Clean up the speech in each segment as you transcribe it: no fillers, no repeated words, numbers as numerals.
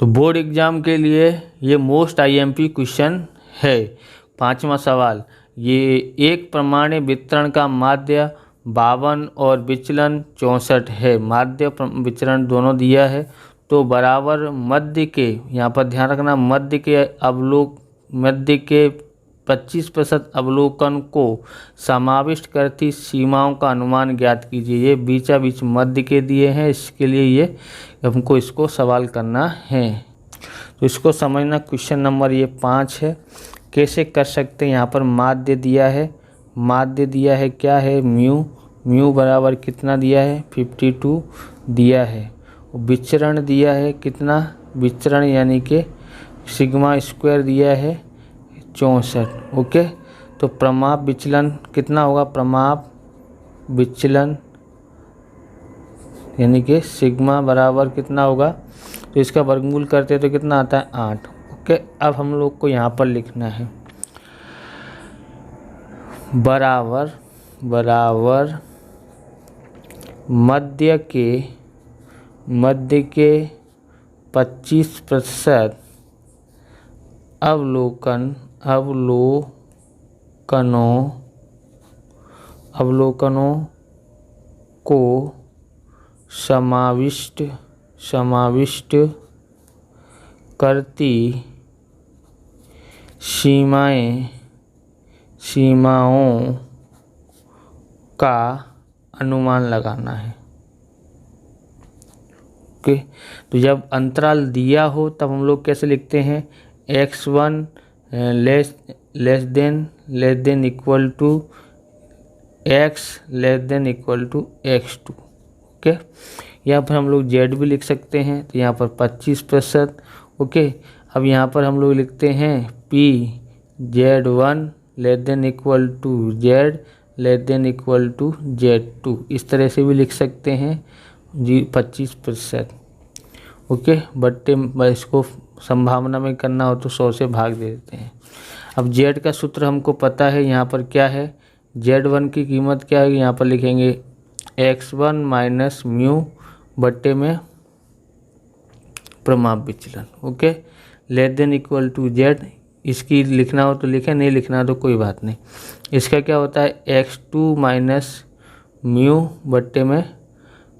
तो board exam के लिए ये मोस्ट आईएमपी क्वेश्चन है। 5वां सवाल, ये एक परमाणु वितरण का माध्य 52 और विचलन 64 है। माध्य विचरण दोनों दिया है, तो बराबर मध्य के, यहाँ पर ध्यान रखना, मध्य के 25% अवलोकन को समाविष्ट करती सीमाओं का अनुमान ज्ञात कीजिए। ये बीचा बीच मध्य के दिए हैं, इसके लिए ये हमको इसको सवाल करना है। तो इसको समझना, क्वेश्चन नंबर ये 5 है। कैसे कर सकते हैं, यहाँ पर माध्य दिया है, माध्य दिया है क्या है, म्यू बराबर कितना दिया है 52 दिया है। विचरण दिया है कितना, विचरण यानी कि सिग्मा स्क्वायर दिया है 64। ओके, तो प्रमाप विचलन कितना होगा, प्रमाप विचलन यानी कि सिग्मा बराबर कितना होगा, तो इसका वर्गमूल करते तो कितना आता है 8। ओके, अब हम लोग को यहाँ पर लिखना है बराबर मध्य के 25% अवलोकनों को समाविष्ट करती सीमाओं का अनुमान लगाना है। ओके, तो जब अंतराल दिया हो तब हम लोग कैसे लिखते हैं, x1 less than equal to x less than equal to x2। Okay, यहाँ पर हम लोग z भी लिख सकते हैं, तो यहाँ पर 25%। ओके, अब यहाँ पर हम लोग लिखते हैं p z1 less than equal to z less than equal to z2, इस तरह से भी लिख सकते हैं 25%। ओके, बट्टे इसको संभावना में करना हो तो 100 से भाग दे देते हैं। अब z का सूत्र हमको पता है, यहाँ पर क्या है, z1 की कीमत क्या है, यहाँ पर लिखेंगे x1 माइनस म्यू बट्टे में प्रमाप विचलन। Okay, less than equal to z, इसकी लिखना हो तो लिखें, नहीं लिखना हो तो कोई बात नहीं। इसका क्या होता है x2 माइनस म्यू बट्टे में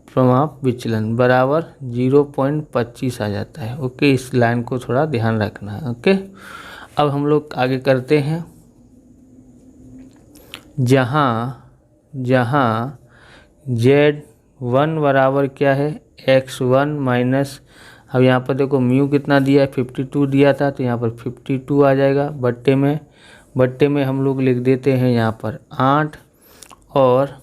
प्रमाप विचलन बराबर 0.25 आ जाता है। ओके, इस लाइन को थोड़ा ध्यान रखना है। ओके, अब हम लोग आगे करते हैं, जहाँ z1 बराबर क्या है x1 माइनस, अब यहाँ पर देखो म्यू कितना दिया है 52 दिया था, तो यहाँ पर 52 आ जाएगा बट्टे में हम लोग लिख देते हैं यहाँ पर 8, और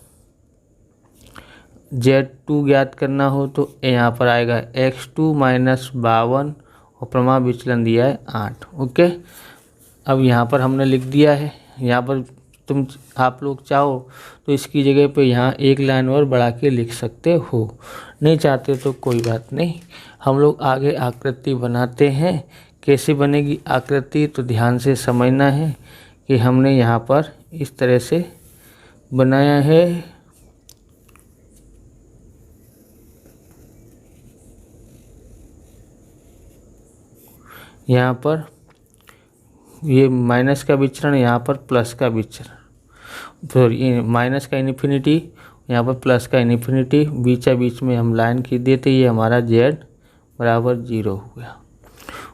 z2 ज्ञात करना हो तो यहाँ पर आएगा x2 माइनस 52 और प्रमाप विचलन दिया है 8। ओके, अब यहाँ पर हमने लिख दिया है। यहाँ पर आप लोग चाहो तो इसकी जगह पे यहाँ एक लाइन और बढ़ा के लिख सकते हो, नहीं चाहते तो कोई बात नहीं। हम लोग आगे आकृति बनाते हैं। कैसे बनेगी आकृति, तो ध्यान से समझना है कि हमने यहाँ पर इस तरह से बनाया है। यहाँ पर ये माइनस का विचरण, यहाँ पर प्लस का विचरण, फिर ये माइनस का इन्फिनिटी, यहाँ पर प्लस का इन्फिनिटी, बीचा बीच में हम लाइन खींच देते, ये हमारा z बराबर 0 हो गया।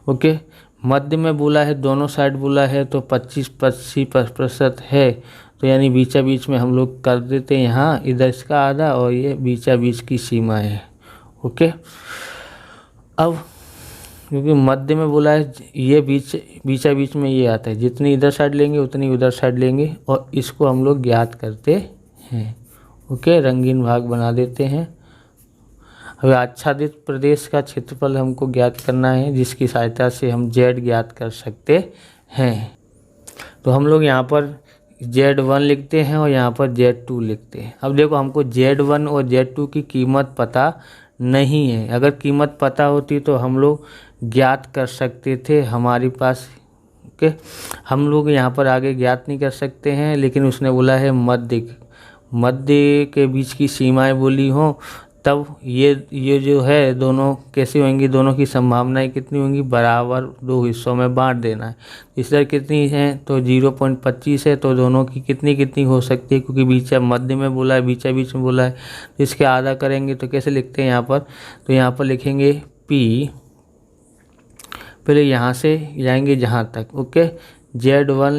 ओके, मध्य में बोला है, दोनों साइड बोला है, तो 25% है, तो यानी बीचा बीच में हम लोग कर देते हैं यहाँ, इधर इसका आधा और ये बीचा बीच की सीमा है। ओके, अब क्योंकि मध्य में बोला है, ये बीचा बीच में ये आता है, जितनी इधर साइड लेंगे उतनी उधर साइड लेंगे, और इसको हम लोग ज्ञात करते हैं। ओके, रंगीन भाग बना देते हैं। अब आच्छादित प्रदेश का क्षेत्रफल हमको ज्ञात करना है, जिसकी सहायता से हम z ज्ञात कर सकते हैं। तो हम लोग यहाँ पर z1 लिखते हैं और यहाँ पर z2 लिखते हैं। अब देखो, हमको z1 और z2 की कीमत पता नहीं है। अगर कीमत पता होती तो हम लोग ज्ञात कर सकते थे, हमारे पास। ओके, हम लोग यहाँ पर आगे ज्ञात नहीं कर सकते हैं, लेकिन उसने बोला है मध्य के बीच की सीमाएं बोली हों तब ये जो है दोनों कैसी होंगी, दोनों की संभावनाएं कितनी होंगी, बराबर 2 हिस्सों में बांट देना है। इस तरह कितनी है तो 0.25 है, तो दोनों की कितनी हो सकती है, क्योंकि बीच मध्य में बोला है, बीच में बोला है, तो इसके आधा करेंगे तो कैसे लिखते हैं यहाँ पर, तो यहाँ पर लिखेंगे P, पहले यहाँ से जाएंगे जहाँ तक, okay, Z1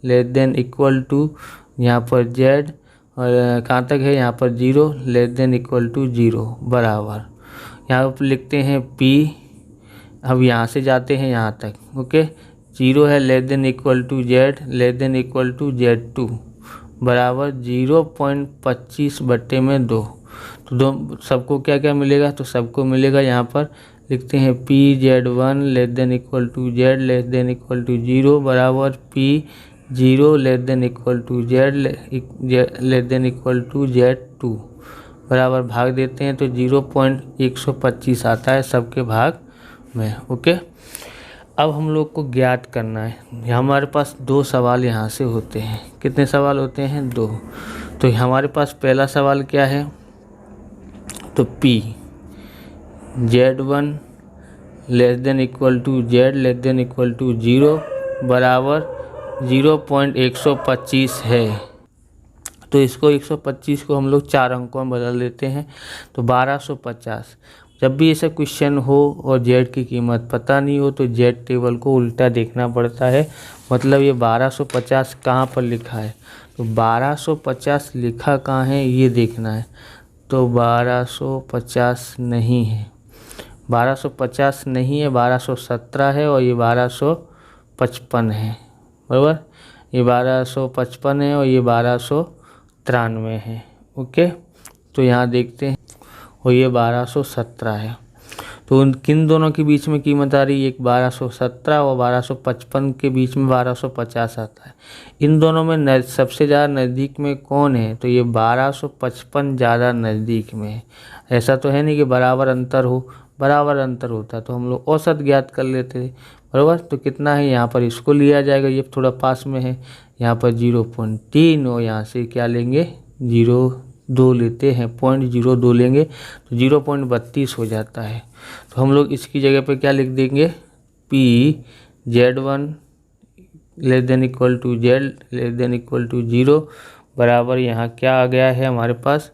less than equal to यहाँ पर Z, और कहाँ तक है यहाँ पर 0 लेस देन इक्वल टू 0 बराबर, यहाँ पर लिखते हैं P, अब यहाँ से जाते हैं यहाँ तक, ओके, 0 है less than equal to Z less than equal to Z2 बराबर 0.25/2। तो दो सबको क्या क्या मिलेगा, तो सबको मिलेगा यहाँ पर लिखते हैं P Z1 less than equal to Z less than equal to 0 बराबर P 0 less than equal to Z less than equal to Z2 बराबर भाग देते हैं तो 0.125 आता है सबके भाग में, ओके। अब हम लोग को ज्ञात करना है, हमारे पास 2 सवाल यहाँ से होते हैं, कितने सवाल होते हैं, 2। तो हमारे पास पहला सवाल क्या है, तो P Z1 less than equal to Z less than equal to 0 बराबर 0.125 है। तो इसको 125 को हम लोग 4 अंकों में बदल देते हैं, तो 1250। जब भी ऐसा क्वेश्चन हो और Z की कीमत पता नहीं हो तो Z टेबल को उल्टा देखना पड़ता है, मतलब ये 1250 कहाँ पर लिखा है, तो 1250 लिखा कहाँ है ये देखना है, तो 1250 नहीं है, 1250 नहीं है, 1217 है और ये 1255 है, बराबर, ये 1255 है और ये 1293 है, ओके। तो यहाँ देखते हैं और ये 1217 है, तो उन किन दोनों के बीच में कीमत आ रही है, एक 1217 और 1255 के बीच में 1250 आता है। इन दोनों में सबसे ज़्यादा नज़दीक में कौन है, तो ये 1255 ज़्यादा नज़दीक में है। ऐसा तो है नहीं कि बराबर अंतर हो, बराबर अंतर होता तो हम लोग औसत ज्ञात कर लेते थे, बराबर। तो कितना है यहाँ पर इसको लिया जाएगा, ये थोड़ा पास में है, यहाँ पर 0.3 और यहाँ से क्या लेंगे 0.2 लेते हैं, 0.02 लेंगे तो 0.32 हो जाता है। तो हम लोग इसकी जगह पे क्या लिख देंगे, P Z1 less than equal to Z less than equal to 0 बराबर, यहाँ क्या आ गया है हमारे पास,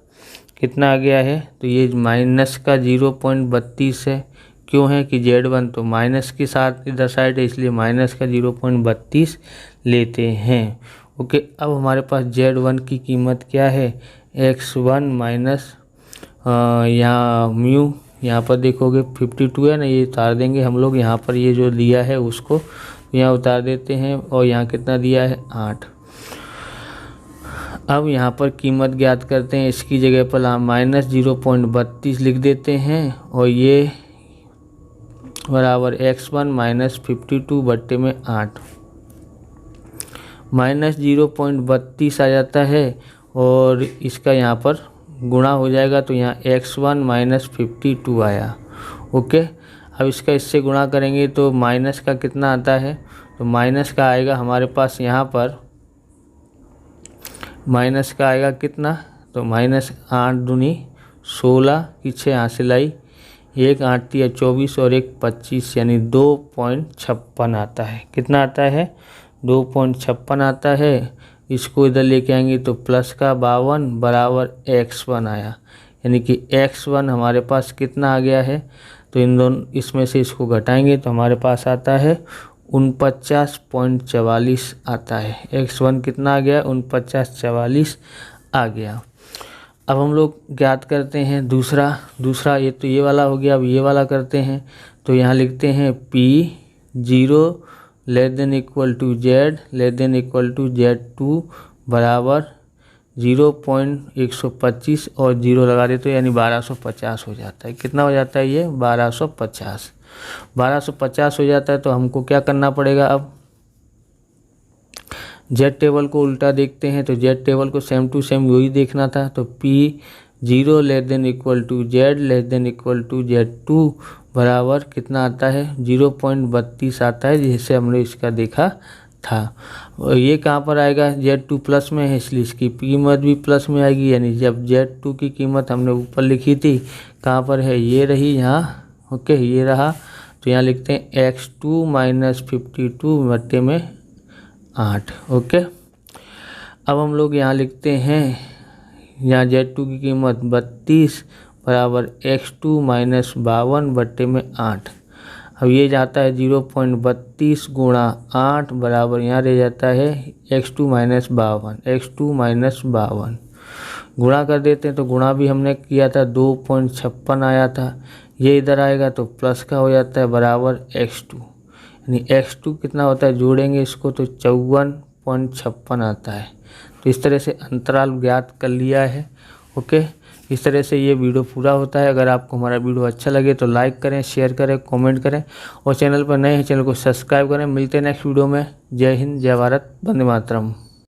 कितना आ गया है, तो ये माइनस का 0.32 है, क्यों है कि Z1 तो माइनस के साथ इधर साइड है, इसलिए माइनस का 0.32 लेते हैं, ओके। अब हमारे पास Z1 की कीमत क्या है, x1 माइनस यहाँ म्यू, यहाँ पर देखोगे 52 है ना, ये उतार देंगे हम लोग, यहाँ पर ये जो दिया है उसको यहाँ उतार देते हैं, और यहाँ कितना दिया है 8। अब यहाँ पर कीमत ज्ञात करते हैं, इसकी जगह पर माइनस 0.32 लिख देते हैं, और ये बराबर x1 माइनस 52/8 माइनस 0.32 आ जाता है, और इसका यहाँ पर गुणा हो जाएगा, तो यहाँ x1 माइनस 52 आया, ओके। अब इसका इससे गुणा करेंगे तो माइनस का कितना आता है, तो माइनस का आएगा हमारे पास यहाँ पर, माइनस का आएगा कितना, तो माइनस 8 दूनी 16 की 6 यहाँ से लाई, 1 8 या 24 और 1 25 यानी 2.56 आता है, कितना आता है 2.56 आता है। इसको इधर लेके आएंगे तो प्लस का 52 बराबर x1 आया, यानी कि x1 हमारे पास कितना आ गया है, तो इन दोनों इसमें से इसको घटाएंगे तो हमारे पास आता है 49.44 आता है, x1 कितना आ गया 49.44 आ गया। अब हम लोग ज्ञात करते हैं दूसरा ये तो ये वाला हो गया, अब ये वाला करते हैं, तो यहाँ लिखते हैं P 0 less than equal to Z less than equal to Z2 बराबर 0.125 और 0 लगा देते यानी 1250 हो जाता है। कितना हो जाता है ये 1250 हो जाता है। तो हमको क्या करना पड़ेगा, अब Z टेबल को उल्टा देखते हैं, तो Z टेबल को सेम टू सेम वही देखना था। तो P 0 less than equal to Z less than equal to Z2 बराबर कितना आता है 0.32 आता है, जिससे हमने इसका देखा था। और ये कहाँ पर आएगा, Z2 प्लस में है इसलिए इसकी कीमत भी प्लस में आएगी। यानी जब Z2 की कीमत हमने ऊपर लिखी थी, कहाँ पर है, ये रही यहाँ, ओके ये रहा। तो यहाँ लिखते हैं x2 माइनस 52/8, ओके। अब हम लोग यहाँ लिखते हैं, यहाँ Z2 की कीमत 32 बराबर x2 माइनस 52/8। अब ये जाता है 0.32 गुणा 8 बराबर यहाँ रह जाता है x2 माइनस 52, x2 माइनस 52 गुणा कर देते हैं। तो गुणा भी हमने किया था, 2.56 आया था, ये इधर आएगा तो प्लस का हो जाता है बराबर x2। यानी x2 कितना होता है, जोड़ेंगे इसको तो 54.56 आता है। तो इस तरह से अंतराल ज्ञात कर लिया है, ओके। इस तरह से ये वीडियो पूरा होता है। अगर आपको हमारा वीडियो अच्छा लगे तो लाइक करें, शेयर करें, कमेंट करें और चैनल पर नए हैं चैनल को सब्सक्राइब करें। मिलते हैं नेक्स्ट वीडियो में। जय हिंद, जय भारत, वंदे मातरम।